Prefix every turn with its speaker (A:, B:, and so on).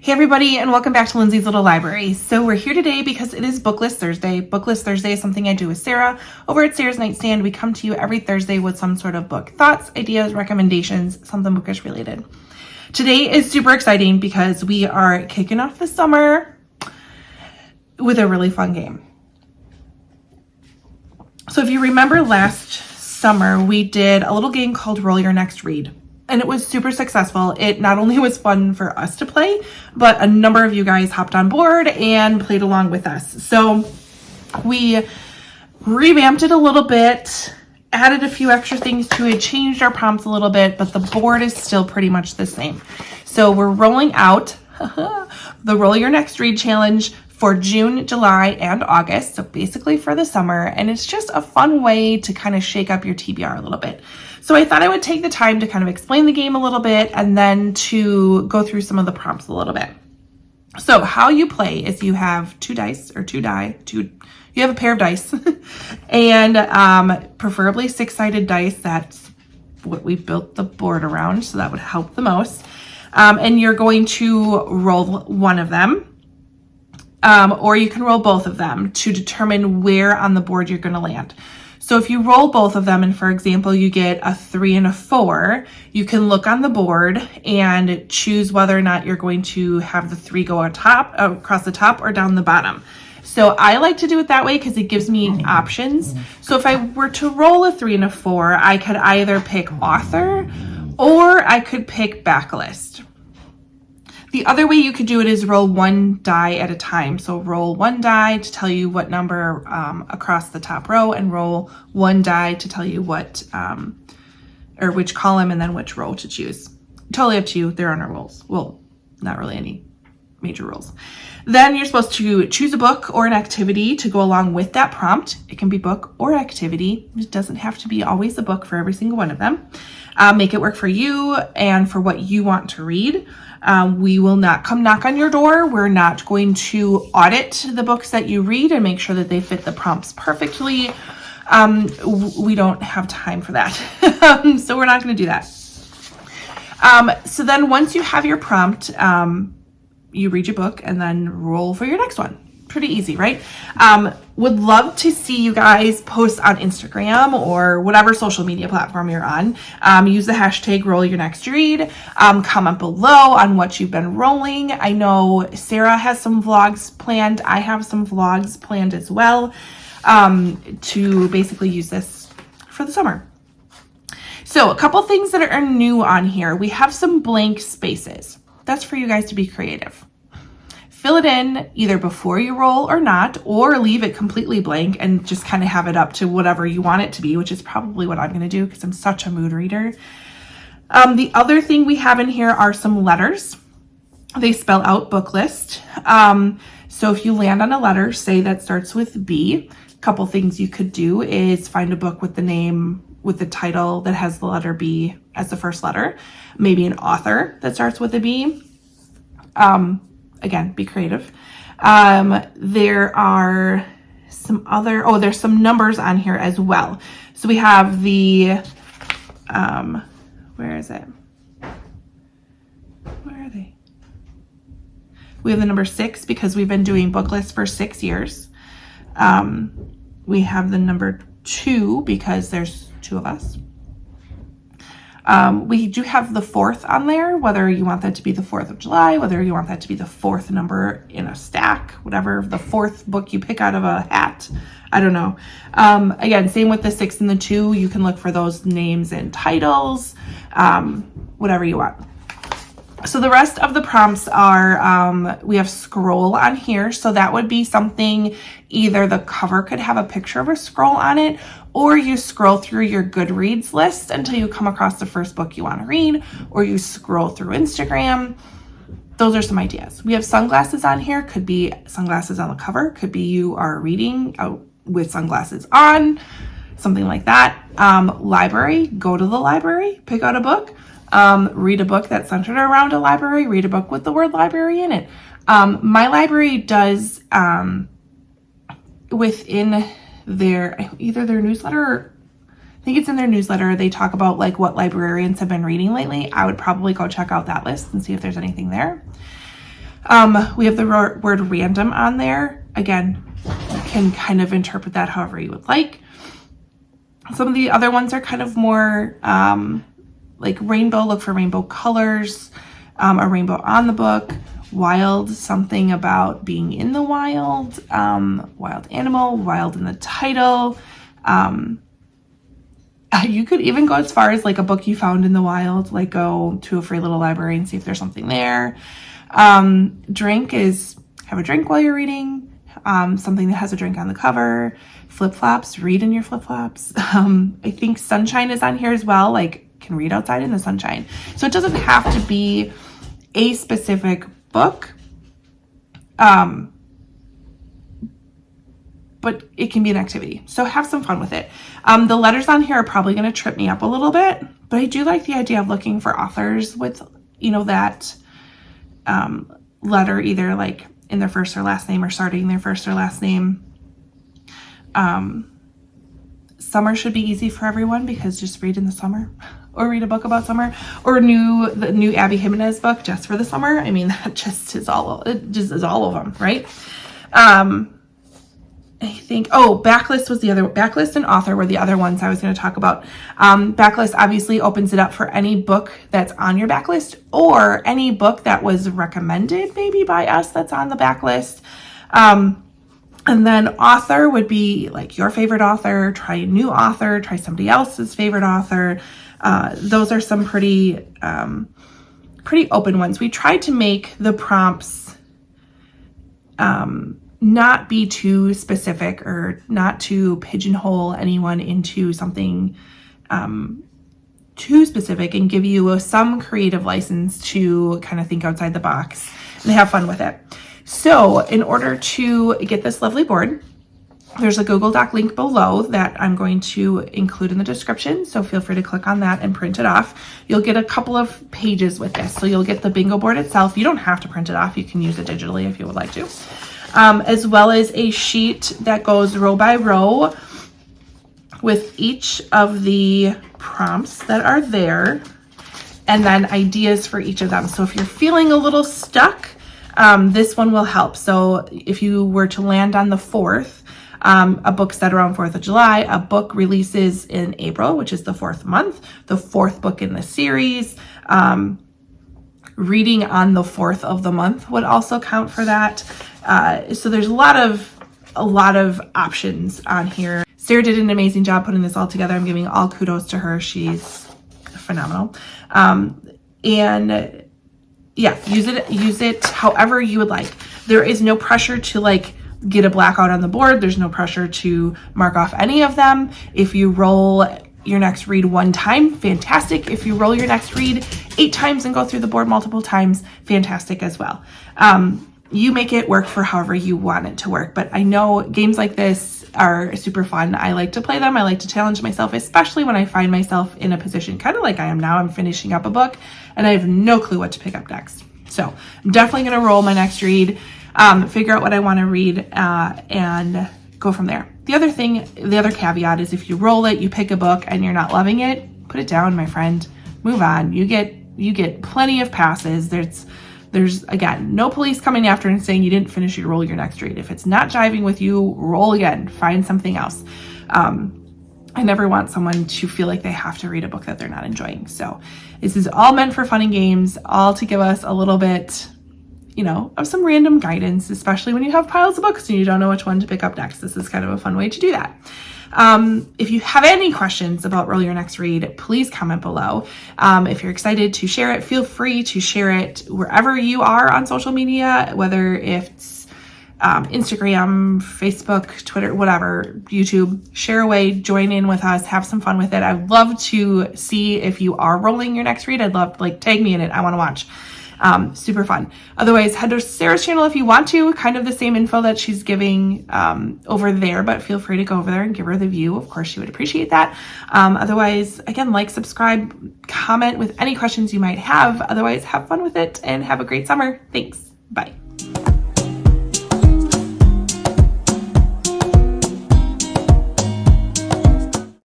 A: Hey everybody, and welcome back to Lindsey's Little Library. So we're here today because it is BookList Thursday. BookList Thursday is something I do with Sarah. Over at Sarah's Nightstand, we come to you every Thursday with some sort of book thoughts, ideas, recommendations, something bookish related. Today is super exciting because we are kicking off the summer with a really fun game. So if you remember last summer, we did a little game called Roll Your Next Read. And it was super successful. It not only was fun for us to play, but a number of you guys hopped on board and played along with us. So we revamped it a little bit, added a few extra things to it, changed our prompts a little bit, but the board is still pretty much the same. So we're rolling out the Roll Your Next Read challenge for June, July, and August. So basically for the summer. And it's just a fun way to kind of shake up your TBR a little bit. So I thought I would take the time to kind of explain the game a little bit and then to go through some of the prompts a little bit. So how you play is you have you have a pair of dice and preferably six-sided dice. That's what we built the board around, so that would help the most. And you're going to roll one of them, or you can roll both of them to determine where on the board you're going to land. So if you roll both of them, and for example, you get a 3 and a 4, you can look on the board and choose whether or not you're going to have the 3 go across the top or down the bottom. So I like to do it that way because it gives me options. So if I were to roll a 3 and a 4, I could either pick author or I could pick backlist. The other way you could do it is roll one die at a time. So roll one die to tell you what number across the top row, and roll one die to tell you what, or which column and then which row to choose. Totally up to you. There are no rules. Well, not really any major rules. Then you're supposed to choose a book or an activity to go along with that prompt. It can be book or activity. It doesn't have to be always a book for every single one of them. Make it work for you and for what you want to read. We will not come knock on your door. We're not going to audit the books that you read and make sure that they fit the prompts perfectly. We don't have time for that. So we're not going to do that. So then once you have your prompt, you read your book and then roll for your next one. Pretty easy, right? Would love to see you guys post on Instagram or whatever social media platform you're on. Use the hashtag #RollYourNextRead. Comment below on what you've been rolling. I know Sarah has some vlogs planned. I have some vlogs planned as well, to basically use this for the summer. So a couple things that are new on here. We have some blank spaces. That's for you guys to be creative. Fill it in either before you roll or not, or leave it completely blank and just kind of have it up to whatever you want it to be, which is probably what I'm going to do because I'm such a mood reader. The other thing we have in here are some letters. They spell out BookList. So if you land on a letter, say that starts with B, a couple things you could do is find a book with the name, with the title that has the letter B as the first letter, maybe an author that starts with a B. Again, be creative. There are some other, there's some numbers on here as well. So we have the, where is it? Where are they? We have the number 6 because we've been doing BookList for 6 years. We have the number 2 because there's 2 of us. We do have the 4th on there, whether you want that to be the 4th of July, whether you want that to be the 4th number in a stack, whatever, the 4th book you pick out of a hat. I don't know. Again, same with the 6 and the 2. You can look for those names and titles, whatever you want. So the rest of the prompts are, we have scroll on here. So that would be something, either the cover could have a picture of a scroll on it, or you scroll through your Goodreads list until you come across the first book you want to read, or you scroll through Instagram. Those are some ideas. We have sunglasses on here. Could be sunglasses on the cover. Could be you are reading with sunglasses on, something like that. Library, go to the library, pick out a book. Read a book that's centered around a library, read a book with the word library in it. My library does, within either their newsletter, or I think it's in their newsletter, they talk about like what librarians have been reading lately. I would probably go check out that list and see if there's anything there. We have the word random on there. Again, you can kind of interpret that however you would like. Some of the other ones are kind of more like rainbow, look for rainbow colors, a rainbow on the book, wild, something about being in the wild, wild animal, wild in the title. You could even go as far as like a book you found in the wild, like go to a free little library and see if there's something there. Drink is have a drink while you're reading, something that has a drink on the cover. Flip-flops, read in your flip-flops. I think sunshine is on here as well, like can read outside in the sunshine. So it doesn't have to be a specific book, but it can be an activity. So have some fun with it. The letters on here are probably going to trip me up a little bit, but I do like the idea of looking for authors with, you know, that letter either like in their first or last name or starting their first or last name. Summer should be easy for everyone because just read in the summer or read a book about summer or the new Abby Jimenez book just for the summer. I mean, that just is all of them, right? I think, backlist was the other, backlist and author were the other ones I was going to talk about. Backlist obviously opens it up for any book that's on your backlist or any book that was recommended maybe by us that's on the backlist. And then author would be like your favorite author, try a new author, try somebody else's favorite author. Those are some pretty open ones. We tried to make the prompts not be too specific or not to pigeonhole anyone into something too specific and give you some creative license to kind of think outside the box and have fun with it. So in order to get this lovely board, there's a Google Doc link below that I'm going to include in the description. So feel free to click on that and print it off. You'll get a couple of pages with this. So you'll get the bingo board itself. You don't have to print it off. You can use it digitally if you would like to. As well as a sheet that goes row by row with each of the prompts that are there and then ideas for each of them. So if you're feeling a little stuck, this one will help. So if you were to land on the 4th, a book set around 4th of July, a book releases in April, which is the 4th month, the 4th book in the series. Reading on the 4th of the month would also count for that. So there's a lot of options on here. Sarah did an amazing job putting this all together. I'm giving all kudos to her. She's phenomenal. And yeah, use it however you would like. There is no pressure to like get a blackout on the board. There's no pressure to mark off any of them. If you roll your next read one time, fantastic. If you roll your next read 8 times and go through the board multiple times, fantastic as well. You make it work for however you want it to work. But I know games like this are super fun. I like to play them. I like to challenge myself, especially when I find myself in a position kind of like I am now. I'm finishing up a book and I have no clue what to pick up next. So I'm definitely going to roll my next read, figure out what I want to read, and go from there. The other caveat is if you roll it, you pick a book and you're not loving it, put it down, my friend, move on. You get plenty of passes. There's again, no police coming after and saying you didn't finish your roll your next read. If it's not jiving with you, roll again, find something else. I never want someone to feel like they have to read a book that they're not enjoying. So this is all meant for fun and games, all to give us a little bit, of some random guidance, especially when you have piles of books and you don't know which one to pick up next. This is kind of a fun way to do that. If you have any questions about Roll Your Next Read, please comment below. If you're excited to share it, feel free to share it wherever you are on social media, whether it's Instagram, Facebook, Twitter, whatever, YouTube. Share away, join in with us, have some fun with it. I'd love to see if you are rolling your next read. I'd love, tag me in it. I want to watch. Super fun. Otherwise, head to Sarah's channel if you want to, kind of the same info that she's giving over there, but feel free to go over there and give her the view. Of course, she would appreciate that. Otherwise, again, subscribe, comment with any questions you might have. Otherwise, have fun with it and have a great summer. Thanks. Bye.